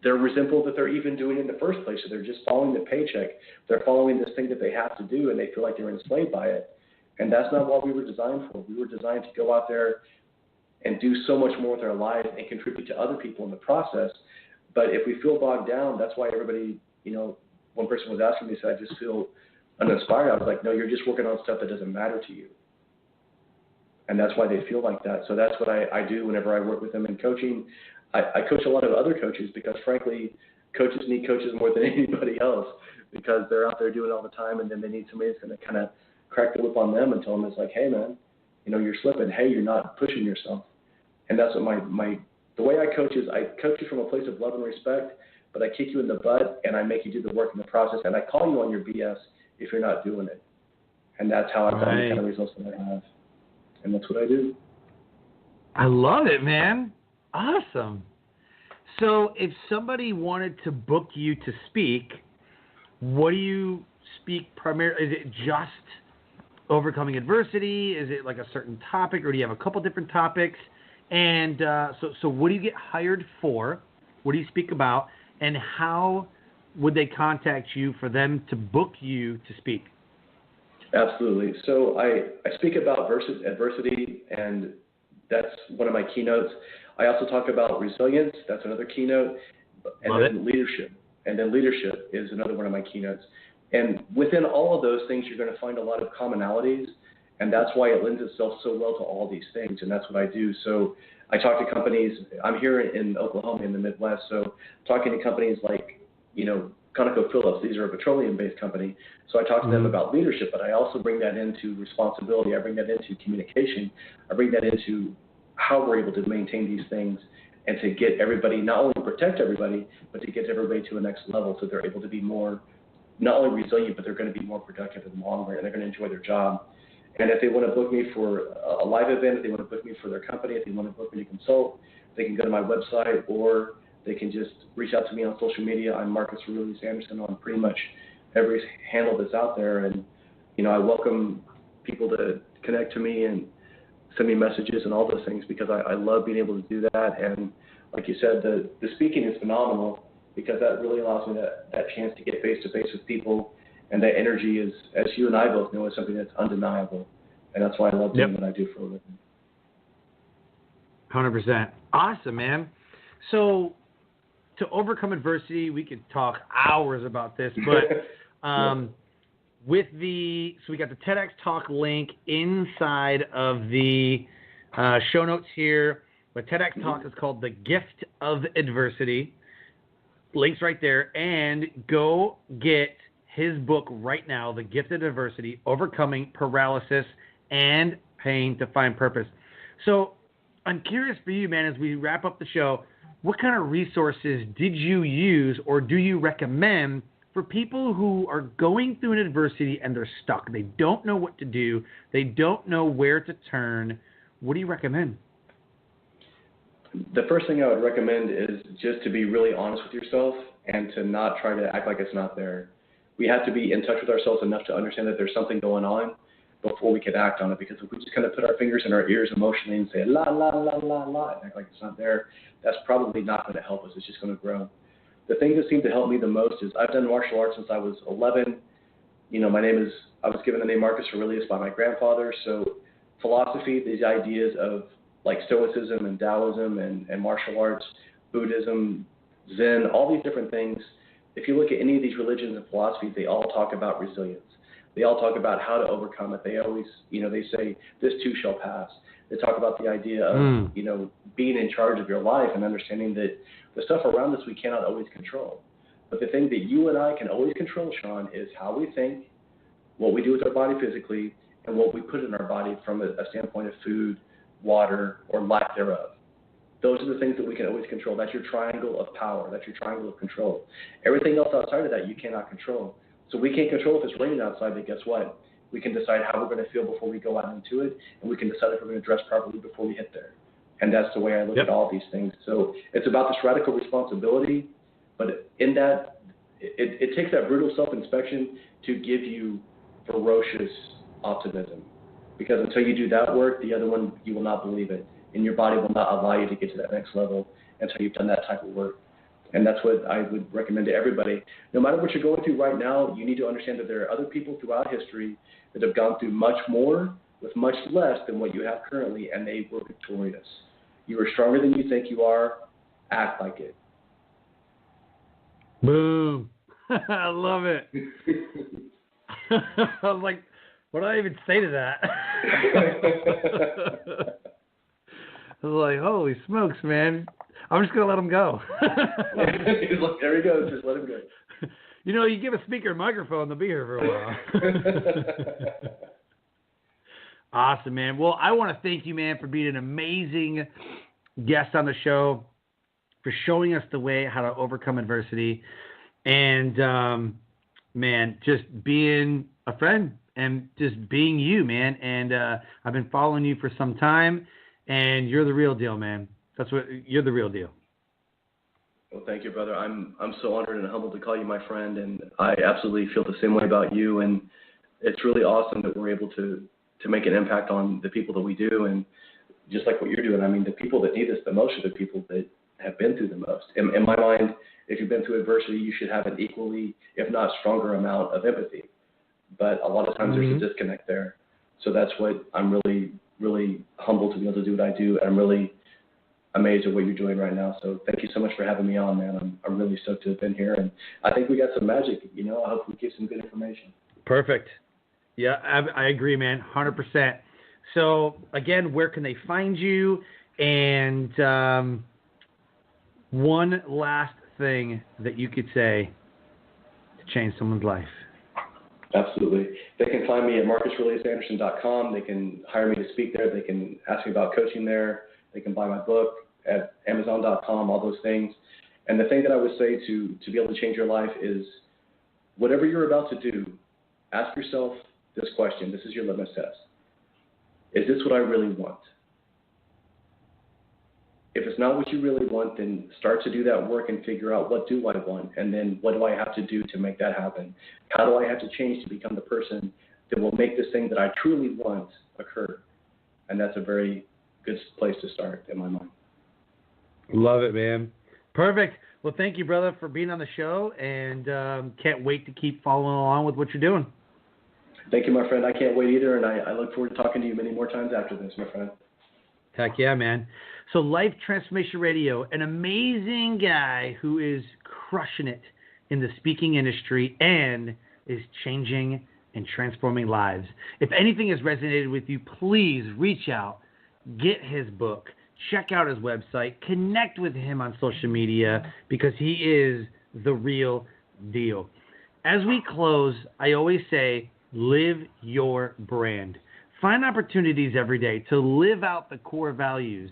they're resentful that they're even doing it in the first place. So they're just following the paycheck. They're following this thing that they have to do, and they feel like they're enslaved by it. And that's not what we were designed for. We were designed to go out there and do so much more with our lives and contribute to other people in the process. But if we feel bogged down, that's why everybody, one person was asking me, said, I just feel uninspired. I was like, no, you're just working on stuff that doesn't matter to you. And that's why they feel like that. So that's what I do whenever I work with them in coaching. I coach a lot of other coaches because, frankly, coaches need coaches more than anybody else because they're out there doing it all the time, and then they need somebody that's going to kind of crack the whip on them and tell them, it's like, hey, man, you're slipping. Hey, you're not pushing yourself. And that's what the way I coach is I coach you from a place of love and respect, but I kick you in the butt, and I make you do the work in the process, and I call you on your BS if you're not doing it. And that's how I've gotten the kind of results that I have. And that's what I do. I love it, man. Awesome. So if somebody wanted to book you to speak, what do you speak primarily? Is it just overcoming adversity? Is it like a certain topic, or do you have a couple different topics? And so what do you get hired for? What do you speak about? And how would they contact you for them to book you to speak? Absolutely. So I speak about adversity, and that's one of my keynotes. I also talk about resilience. That's another keynote. And then leadership. And then leadership is another one of my keynotes. And within all of those things, you're going to find a lot of commonalities, and that's why it lends itself so well to all these things, and that's what I do. So I talk to companies. I'm here in Oklahoma in the Midwest, so talking to companies like, ConocoPhillips. These are a petroleum-based company. So I talk to them about leadership, but I also bring that into responsibility. I bring that into communication. I bring that into how we're able to maintain these things and to get everybody, not only protect everybody, but to get everybody to a next level so they're able to be more, not only resilient, but they're going to be more productive in the long run, and they're going to enjoy their job. And if they want to book me for a live event, if they want to book me for their company, if they want to book me to consult, they can go to my website, or they can just reach out to me on social media. I'm Marcus Aurelius Anderson on pretty much every handle that's out there. And, I welcome people to connect to me and send me messages and all those things, because I love being able to do that. And like you said, the speaking is phenomenal, because that really allows me that chance to get face-to-face with people. And that energy is, as you and I both know, is something that's undeniable. And that's why I love doing what I do for a living. 100%. Awesome, man. So to overcome adversity, we could talk hours about this, but so we got the TEDx Talk link inside of the show notes here. But TEDx Talk is called The Gift of Adversity. Link's right there. And go get his book right now, The Gift of Adversity, Overcoming Paralysis and Pain to Find Purpose. So I'm curious for you, man, as we wrap up the show, what kind of resources did you use or do you recommend for people who are going through an adversity and they're stuck? They don't know what to do. They don't know where to turn. What do you recommend? The first thing I would recommend is just to be really honest with yourself and to not try to act like it's not there. We have to be in touch with ourselves enough to understand that there's something going on before we can act on it. Because if we just kind of put our fingers in our ears emotionally and say, la, la, la, la, la, and act like it's not there, that's probably not going to help us. It's just going to grow. The thing that seemed to help me the most is I've done martial arts since I was 11. I was given the name Marcus Aurelius by my grandfather. So philosophy, these ideas of like Stoicism and Taoism and martial arts, Buddhism, Zen, all these different things. If you look at any of these religions and philosophies, they all talk about resilience. They all talk about how to overcome it. They always, they say, this too shall pass. They talk about the idea of, being in charge of your life and understanding that the stuff around us we cannot always control. But the thing that you and I can always control, Sean, is how we think, what we do with our body physically, and what we put in our body from a standpoint of food, water, or lack thereof. Those are the things that we can always control. That's your triangle of power. That's your triangle of control. Everything else outside of that you cannot control. So we can't control if it's raining outside, but guess what? We can decide how we're going to feel before we go out into it, and we can decide if we're going to dress properly before we get there. And that's the way I look at all these things. So it's about this radical responsibility, but in that, it takes that brutal self-inspection to give you ferocious optimism. Because until you do that work, the other one, you will not believe it. And your body will not allow you to get to that next level until you've done that type of work. And that's what I would recommend to everybody. No matter what you're going through right now, you need to understand that there are other people throughout history that have gone through much more with much less than what you have currently, and they were victorious. You are stronger than you think you are. Act like it. Boom. I love it. I was like, what do I even say to that? I was like, holy smokes, man. I'm just going to let him go. There he goes. Just let him go. You give a speaker a microphone, they'll be here for a while. Awesome, man. Well, I want to thank you, man, for being an amazing guest on the show, for showing us the way how to overcome adversity, and, man, just being a friend and just being you, man. And I've been following you for some time, and you're the real deal, man. You're the real deal. Well, thank you, brother. I'm so honored and humbled to call you my friend, and I absolutely feel the same way about you. And it's really awesome that we're able to make an impact on the people that we do, and just like what you're doing. I mean, the people that need us the most are the people that have been through the most. In my mind, if you've been through adversity, you should have an equally, if not stronger, amount of empathy. But a lot of times there's a disconnect there. So that's what I'm really, really humbled to be able to do what I do, and I'm really amazed at what you're doing right now. So thank you so much for having me on, man. I'm really stoked to have been here, and I think we got some magic. I hope we give some good information. Perfect. Yeah, I agree, man, 100%. So again, where can they find you? And one last thing that you could say to change someone's life. Absolutely. They can find me at marcusaureliusanderson.com. They can hire me to speak there. They can ask me about coaching there. They can buy my book at amazon.com, all those things. And the thing that I would say to be able to change your life is whatever you're about to do, ask yourself this question. This is your litmus test. Is this what I really want? If it's not what you really want, then start to do that work and figure out, what do I want? And then what do I have to do to make that happen? How do I have to change to become the person that will make this thing that I truly want occur? And that's a very good place to start in my mind. Love it, man. Perfect. Well, thank you, brother, for being on the show, and can't wait to keep following along with what you're doing. Thank you, my friend. I can't wait either, and I look forward to talking to you many more times after this, my friend. Heck yeah, man. So Life Transformation Radio, an amazing guy who is crushing it in the speaking industry and is changing and transforming lives. If anything has resonated with you, please reach out, get his book, check out his website, connect with him on social media, because he is the real deal. As we close, I always say, live your brand. Find opportunities every day to live out the core values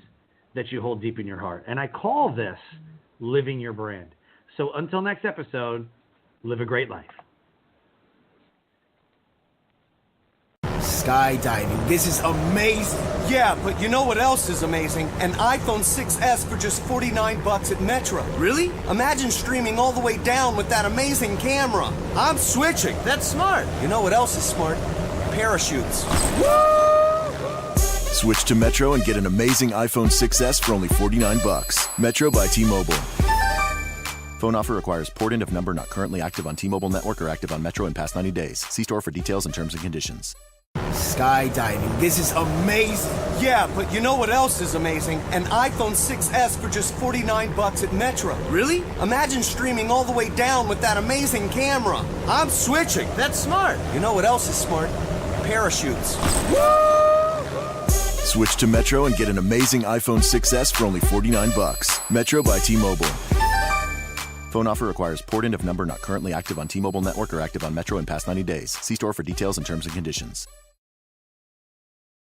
that you hold deep in your heart. And I call this living your brand. So until next episode, live a great life. Skydiving. This is amazing. Yeah, but you know what else is amazing? An iPhone 6S for just $49 at Metro. Really? Imagine streaming all the way down with that amazing camera. I'm switching. That's smart. You know what else is smart? Parachutes. Woo! Switch to Metro and get an amazing iPhone 6S for only $49. Metro by T-Mobile. Phone offer requires port-in of number not currently active on T-Mobile network or active on Metro in past 90 days. See store for details and terms and conditions. Skydiving. This is amazing. Yeah, but you know what else is amazing? An iPhone 6S for just $49 at Metro. Really? Imagine streaming all the way down with that amazing camera. I'm switching. That's smart. You know what else is smart? Parachutes. Woo! Switch to Metro and get an amazing iPhone 6S for only $49. Metro by T-Mobile. Phone offer requires port-in of number not currently active on T-Mobile network or active on Metro in past 90 days. See store for details and terms and conditions.